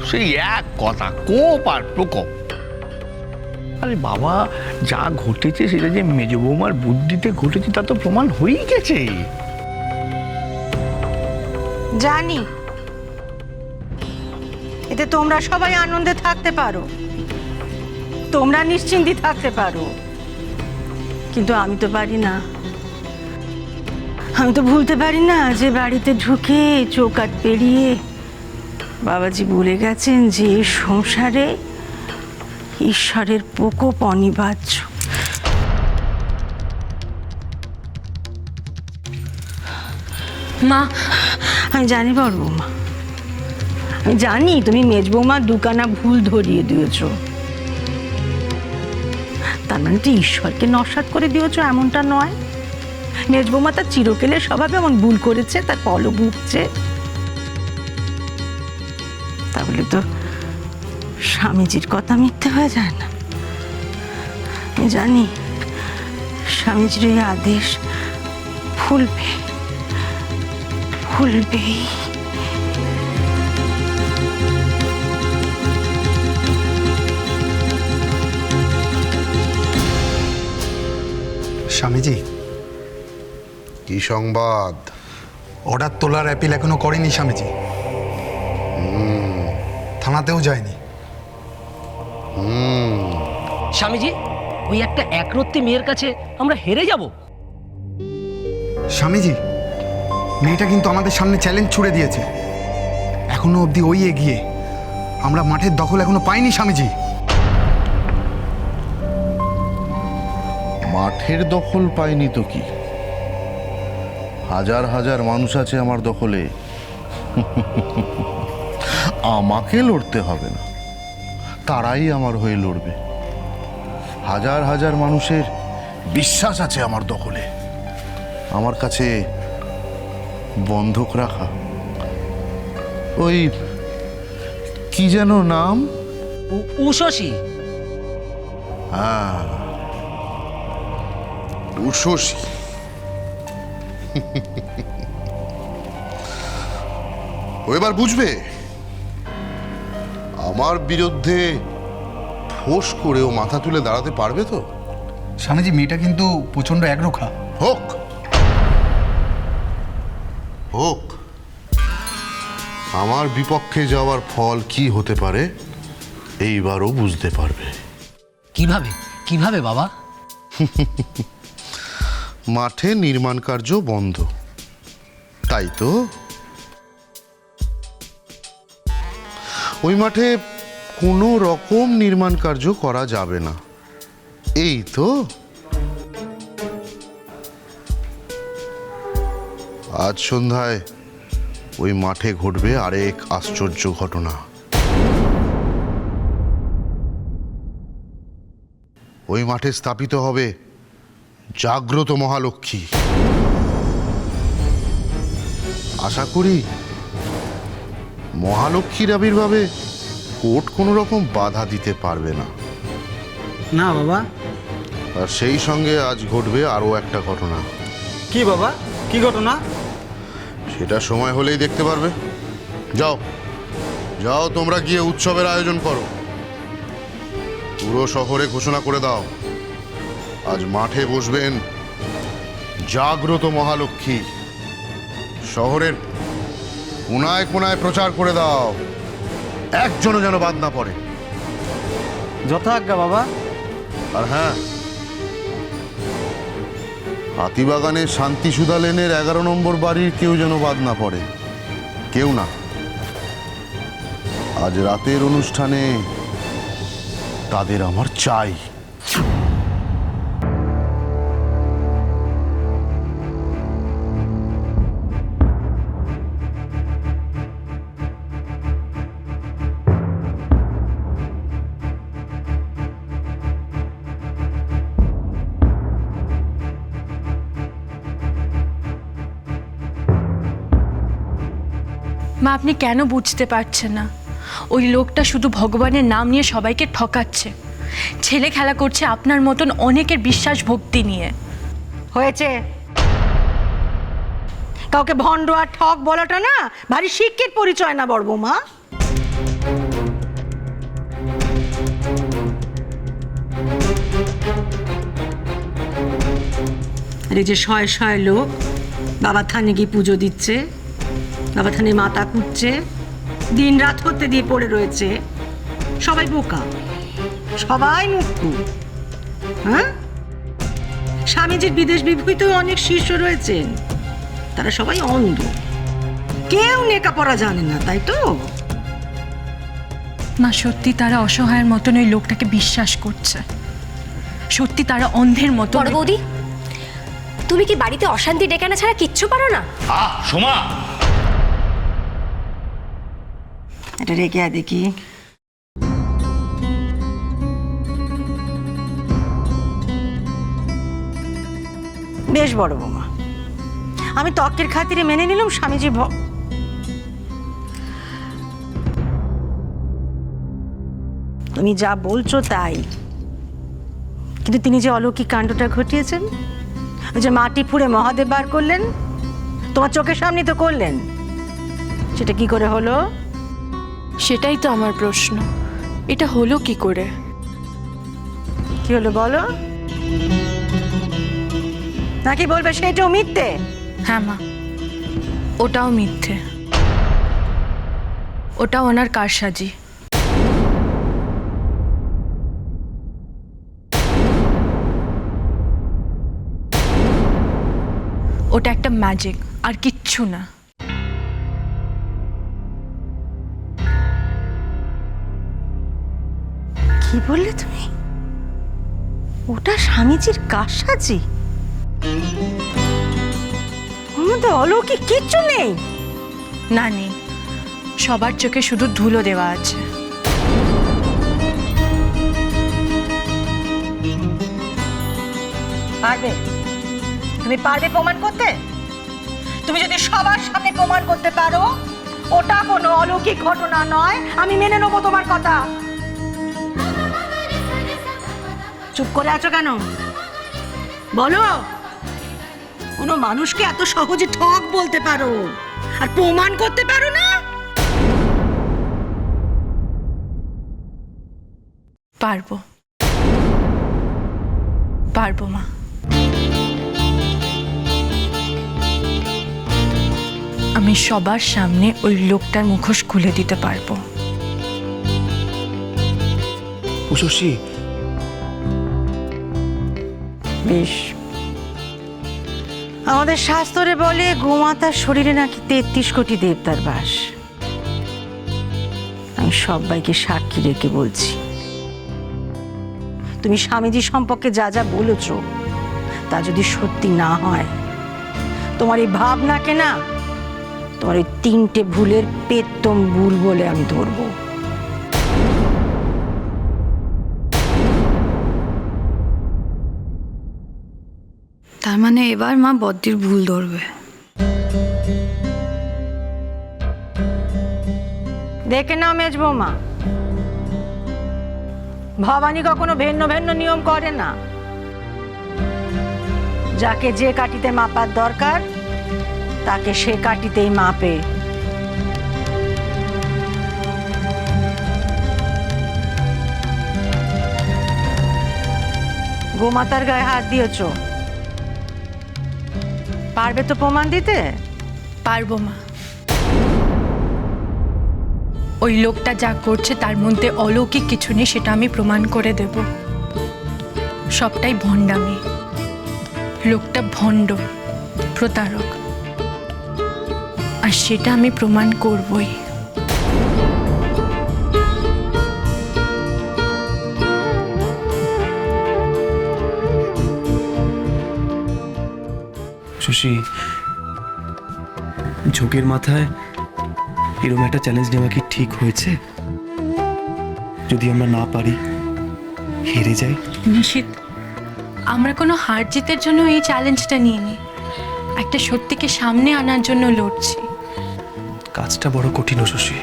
সেই এক কথা, কোপ আর প্রকোপ। আরে বাবা, যা ঘটেছে সেটা যে মেজ বৌমার বুদ্ধিতে ঘটেছে তা তো প্রমাণ হয়েই গেছে। জানি, এতে তোমরা সবাই আনন্দে থাকতে পারো, তোমরা নিশ্চিন্তে থাকতে পারো, কিন্তু আমি তো পারি না। আমি তো ভুলতে পারি না যে বাড়িতে ঢুকে চৌকাঠ পেরিয়ে বাবাজি বলে গেছেন যে এই সংসারে ঈশ্বরের প্রকোপ অনিবার্য। মা, আমি জানি বড় বৌমা, আমি জানি তুমি মেজ বৌমার দুখানা ভুল ধরিয়ে দিয়েছ, তার মানে তো ঈশ্বরকে নস্যাৎ করে দিয়েছ এমনটা নয়। মেজ বৌমা তার চিরকেলের স্বভাবে এমন ভুল করেছে, তার ফলও ভুগছে। তাহলে তো স্বামীজির কথা মিথ্যে হয়ে যায় না। আমি জানি স্বামীজির এই আদেশ ভুলবে, ভুলবেই। স্বামীজি, কি সংবাদ? অর্ডার তোলার অ্যাপিল এখনো করেনি স্বামীজি, থানাতেও যায়নি। স্বামীজি, ওই একটা একরত্তি মেয়ের কাছে আমরা হেরে যাব? স্বামীজি, মেয়েটা কিন্তু আমাদের সামনে চ্যালেঞ্জ ছুড়ে দিয়েছে, এখনো অবধি ওই এগিয়ে। আমরা মাঠের দখল এখনো পাইনি স্বামীজি। মাঠের দখল পাইনি তো কি, হাজার হাজার মানুষ আছে আমার দখলে। আমাকে লড়তে হবে না, তারাই আমার হয়ে লড়বে। হাজার হাজার মানুষের বিশ্বাস আছে আমার দখলে। আমার কাছে বন্ধক রাখা ওই কি যেন নাম, উশসী। হ্যাঁ, উশসী। ও এবার বুঝবে আমার বিরুদ্ধে ফোঁস করেও মাথা তুলে দাঁড়াতে পারবে তো। স্বামীজি, মেয়েটা কিন্তু প্রচণ্ড একরোখা। হোক হোক, আমার বিপক্ষে যাওয়ার ফল কি হতে পারে এইবারও বুঝতে পারবে। কিভাবে কিভাবে বাবা? মাঠে নির্মাণ কার্য বন্ধ, তাই তো? ওই মাঠে কোনো রকম নির্মাণ কার্য করা যাবে না, এই তো। আজ সন্ধ্যায় ওই মাঠে ঘটবে আরেক আশ্চর্য ঘটনা। ওই মাঠে স্থাপিত হবে জাগ্রত মহালক্ষ্মী। আশা করি মহালক্ষ্মীর আবির্ভাবে কোর্ট কোনো রকম বাধা দিতে পারবে না। না বাবা। আর সেই সঙ্গে আজ ঘটবে আরও একটা ঘটনা। কি বাবা, কি ঘটনা? সেটা সময় হলেই দেখতে পারবে। যাও যাও, তোমরা গিয়ে উৎসবের আয়োজন করো। পুরো শহরে ঘোষণা করে দাও আজ মাঠে বসবেন জাগ্রত মহালক্ষ্মী। শহরের কোনায় কোনায় প্রচার করে দাও, একজনও যেন বাদ না পড়ে। যথাজ্ঞা বাবা। আর হ্যাঁ, হাতিবাগানের শান্তিসুধা লেনের 11 নম্বর বাড়ির কেউ যেন বাদ না পড়ে, কেউ না। আজ রাতের অনুষ্ঠানে তাদের আমার চাই। মা, আপনি কেন বুঝতে পারছেন না? ওই লোকটা শুধু ভগবানের নাম নিয়ে সবাইকে ঠকাচ্ছে, ছেলে খেলা করছে আপনার মতন অনেকের বিশ্বাস ভক্তি নিয়ে। হয়েছে, কাউকে ভণ্ড আর ঠক বলাটা না ভারী শিক্ষিত পরিচয় না বড় বৌমা। আর এই যে শয়ে শয়ে লোক বাবা থানে গিয়ে পুজো দিচ্ছে, বাবা থানে মাথা কুটছে, দিন রাত হতে দিয়ে পড়ে রয়েছে, সবাই বোকা, সবাই মুখ্য। হ্যাঁ, স্বামীজির বিদেশ বিভূতিতেও অনেক শিষ্য রয়েছেন, তারা সবাই অন্ধ, কেউ লেখাপড়া জানে না, তাই তো? মা, সত্যি তারা অসহায়ের মতন ওই লোকটাকে বিশ্বাস করছে। সত্যি তারা অন্ধের মতো। বড় বৌদি, তুমি কি বাড়িতে অশান্তি ডেকে আনা ছাড়া কিচ্ছু পারো না? সোমা, এটা রেখে আয় দেখি। বেশ বড় বৌমা, আমি তর্কের খাতিরে মেনে নিলাম স্বামীজি তুমি যা বলছো তাই, কিন্তু তিনি যে অলৌকিক কাণ্ডটা ঘটিয়েছেন, ওই যে মাটি ফুঁড়ে মহাদেব বার করলেন, তোমার চোখের সামনে তো করলেন, সেটা কি করে হলো? সেটাই তো আমার প্রশ্ন, এটা হলো কি করে? কি হলো বলো, নাকি বলবে সেটাও মিথ্যে? হ্যাঁ মা, ওটাও মিথ্যে, ওটাও ওনার কারসাজি। ওটা একটা ম্যাজিক, আর কিচ্ছু না। কি বললে তুমি? ওটা স্বামীজির কারসাজি? ওর মধ্যে অলৌকিক কিচ্ছু নেই? না, নেই, সবার চোখে শুধু ধুলো দেওয়া আছে। পারবে? তুমি পারবে প্রমাণ করতে? তুমি যদি সবার সামনে প্রমাণ করতে পারো ওটা কোনো অলৌকিক ঘটনা নয়, আমি মেনে নেবো তোমার কথা। চুপ করে আছো কেন? বলো, কোনো মানুষকে এত সহজে ঠক বলতে পারো আর প্রমাণ করতে পারো না? পারবো, পারবো মা। আমি সবার সামনে ওই লোকটার মুখোশ খুলে দিতে পারবো। শশী, বেশ, আমাদের শাস্ত্রে বলে গোমাতার শরীরে নাকি 33 কোটি দেবতার বাস। আমি সবাইকে সাক্ষী রেখে বলছি, তুমি স্বামীজি সম্পর্কে যা যা বলেছ তা যদি সত্যি না হয়, তোমার এই ভাবনাকে না, তোমার এই 3টে ভুলের পেতম ভুল বলে আমি ধরবো। তার মানে এবার মা বদ্দির ভুল ধরবে। দেখে নাও মেজ বৌমা, ভবানী কখনো ভিন্ন ভিন্ন নিয়ম করে না। যাকে যে কাঠিতে মাপার দরকার তাকে সে কাঠিতেই মাপে। গোমাতার গায়ে হাত দিয়েছ, পারবে তো প্রমাণ দিতে? পারবো মা। ওই লোকটা যা করছে তার মধ্যে অলৌকিক কিছু নেই, সেটা আমি প্রমাণ করে দেব। সবটাই ভণ্ডামি। লোকটা ভণ্ড, প্রতারক, আর সেটা আমি প্রমাণ করবই। শশী, ঝোঁকের মাথায় এরকম একটা চ্যালেঞ্জ নেওয়া কি ঠিক হয়েছে? যদি আমরা না পারি, হেরে যাই? নিশিত, আমরা কোনো হার জিতের জন্য এই চ্যালেঞ্জটা নিইনি, একটা সত্যিকে সামনে আনার জন্য লড়ছি। কাজটা বড় কঠিন শশী।